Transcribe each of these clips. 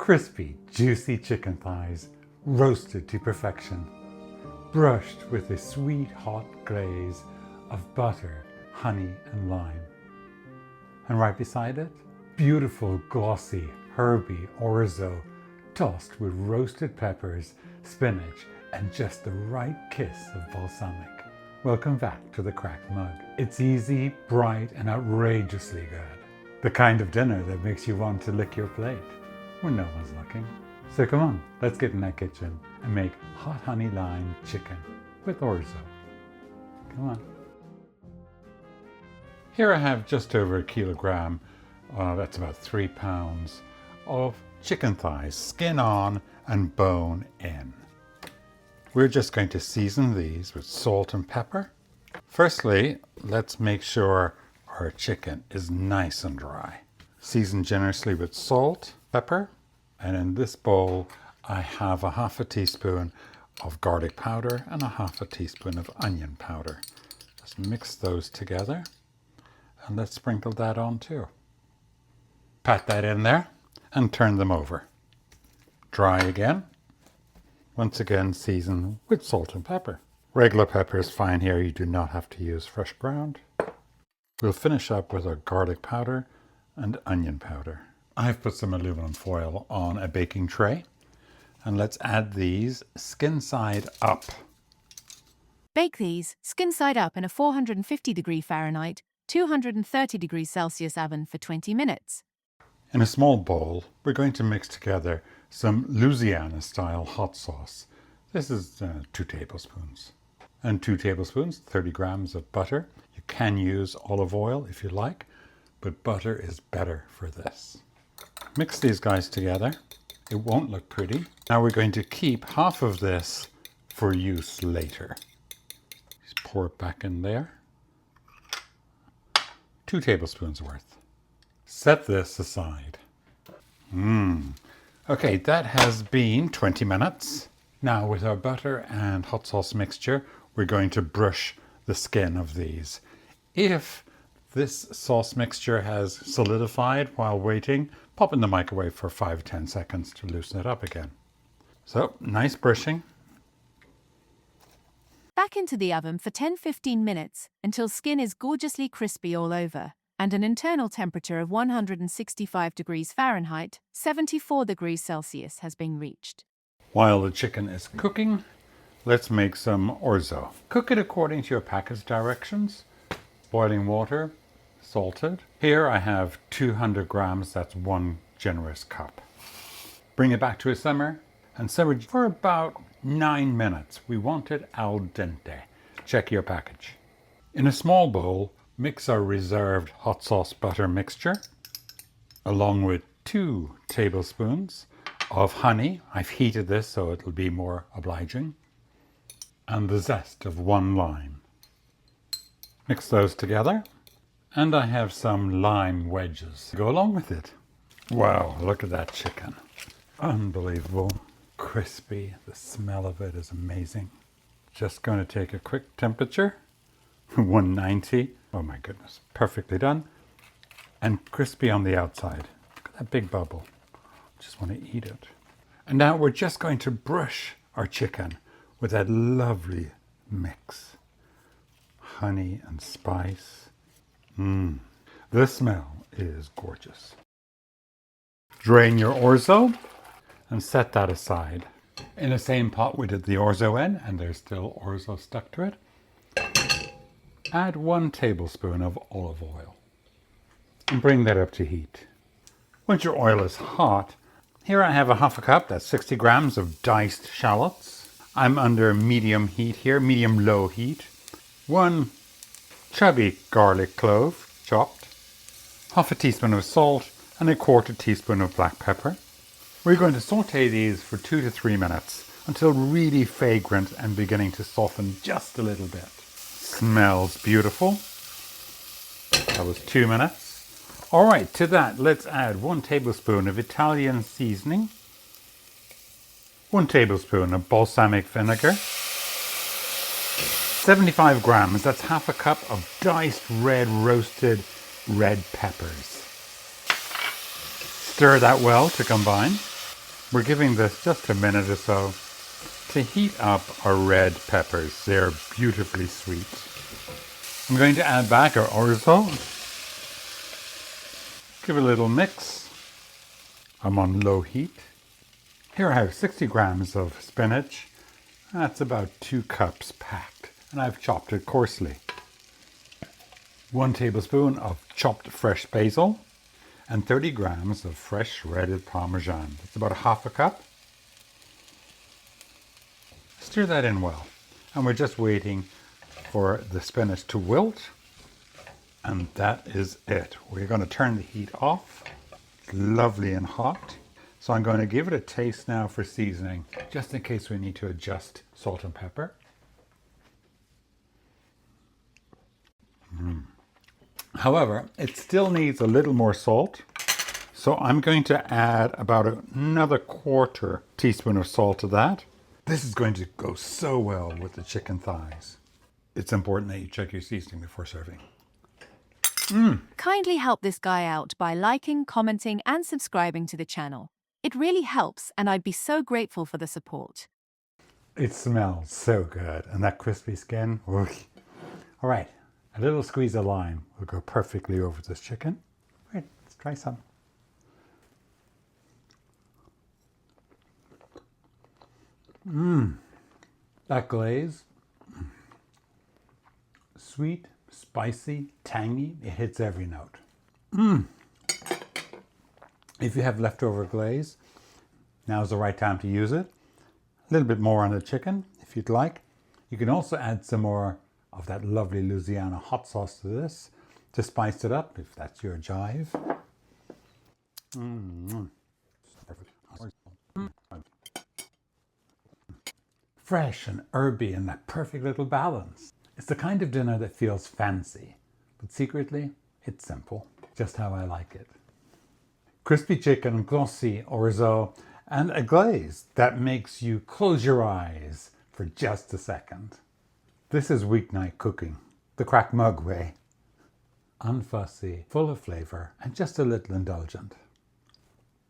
Crispy, juicy chicken thighs, roasted to perfection, brushed with a sweet hot glaze of butter, honey and lime. And right beside it, beautiful glossy herby orzo tossed with roasted peppers, spinach and just the right kiss of balsamic. Welcome back to the cracked mug. It's easy, bright and outrageously good. The kind of dinner that makes you want to lick your plate when no one's looking. So come on, let's get in that kitchen and make hot honey lime chicken with orzo. Come on. Here I have just over a kilogram, that's about 3 pounds, of chicken thighs, skin on and bone in. We're just going to season these with salt and pepper. Firstly, let's make sure our chicken is nice and dry. Season generously with salt, pepper, and in this bowl I have a half a teaspoon of garlic powder and a half a teaspoon of onion powder. Just mix those together and let's sprinkle that on too. Pat that in there and turn them over. Dry again. Once again season with salt and pepper. Regular pepper is fine here, you do not have to use fresh ground. We'll finish up with our garlic powder and onion powder. I've put some aluminum foil on a baking tray and let's add these skin side up. Bake these skin side up in a 450 degree Fahrenheit, 230 degrees Celsius oven for 20 minutes. In a small bowl, we're going to mix together some Louisiana style hot sauce. This is 2 tablespoons. And 2 tablespoons, 30 grams of butter. You can use olive oil if you like, but butter is better for this. Mix these guys together. It won't look pretty. Now we're going to keep half of this for use later. Just pour it back in there. 2 tablespoons worth. Set this aside. Okay, that has been 20 minutes. Now with our butter and hot sauce mixture, we're going to brush the skin of these. If this sauce mixture has solidified while waiting, pop in the microwave for 5-10 seconds to loosen it up again. So, nice brushing. Back into the oven for 10-15 minutes until skin is gorgeously crispy all over and an internal temperature of 165 degrees Fahrenheit, 74 degrees Celsius has been reached. While the chicken is cooking, let's make some orzo. Cook it according to your package directions. Boiling water, salted. Here I have 200 grams, that's 1 generous cup. Bring it back to a simmer and simmer for about 9 minutes. We want it al dente. Check your package. In a small bowl, mix our reserved hot sauce butter mixture along with 2 tablespoons of honey. I've heated this so it'll be more obliging. And the zest of 1 lime. Mix those together. And I have some lime wedges to go along with it. Wow, look at that chicken. Unbelievable. Crispy. The smell of it is amazing. Just going to take a quick temperature. 190. Oh my goodness. Perfectly done. And crispy on the outside. Look at that big bubble. Just want to eat it. And now we're just going to brush our chicken with that lovely mix. Honey and spice. The smell is gorgeous. Drain your orzo and set that aside. In the same pot we did the orzo in, and there's still orzo stuck to it. Add 1 tablespoon of olive oil and bring that up to heat. Once your oil is hot, here I have a half a cup, that's 60 grams of diced shallots. I'm under medium heat here, medium-low heat. 1 chubby garlic clove, chopped. Half a teaspoon of salt and a 1/4 teaspoon of black pepper. We're going to saute these for 2 to 3 minutes until really fragrant and beginning to soften just a little bit. Smells beautiful. That was 2 minutes. All right, to that, let's add 1 tablespoon of Italian seasoning, 1 tablespoon of balsamic vinegar, 75 grams, that's half a cup of diced red roasted red peppers. Stir that well to combine. We're giving this just a minute or so to heat up our red peppers. They're beautifully sweet. I'm going to add back our orzo. Give it a little mix. I'm on low heat. Here I have 60 grams of spinach. That's about 2 cups packed, and I've chopped it coarsely. 1 tablespoon of chopped fresh basil and 30 grams of fresh shredded Parmesan. That's about a half a cup. Stir that in well, and we're just waiting for the spinach to wilt, and that is it. We're going to turn the heat off. It's lovely and hot. So I'm going to give it a taste now for seasoning, just in case we need to adjust salt and pepper. However, it still needs a little more salt. So I'm going to add about another 1/4 teaspoon of salt to that. This is going to go so well with the chicken thighs. It's important that you check your seasoning before serving. Kindly help this guy out by liking, commenting, and subscribing to the channel. It really helps, and I'd be so grateful for the support. It smells so good, and that crispy skin. All right, a little squeeze of lime will go perfectly over this chicken. Right, let's try some. That glaze, sweet, spicy, tangy, it hits every note. If you have leftover glaze, now's the right time to use it. A little bit more on the chicken, if you'd like. You can also add some more of that lovely Louisiana hot sauce to this to spice it up, if that's your jive. Fresh and herby and that perfect little balance. It's the kind of dinner that feels fancy, but secretly, it's simple, just how I like it. Crispy chicken, glossy orzo, and a glaze that makes you close your eyes for just a second. This is weeknight cooking, the crack mug way. Unfussy, full of flavor, and just a little indulgent.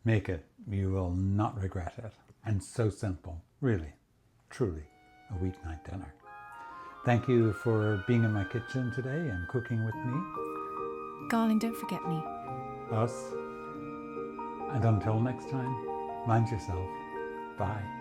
Make it, you will not regret it. And so simple, really, truly a weeknight dinner. Thank you for being in my kitchen today and cooking with me. Darling, don't forget me. Us. And until next time, mind yourself. Bye.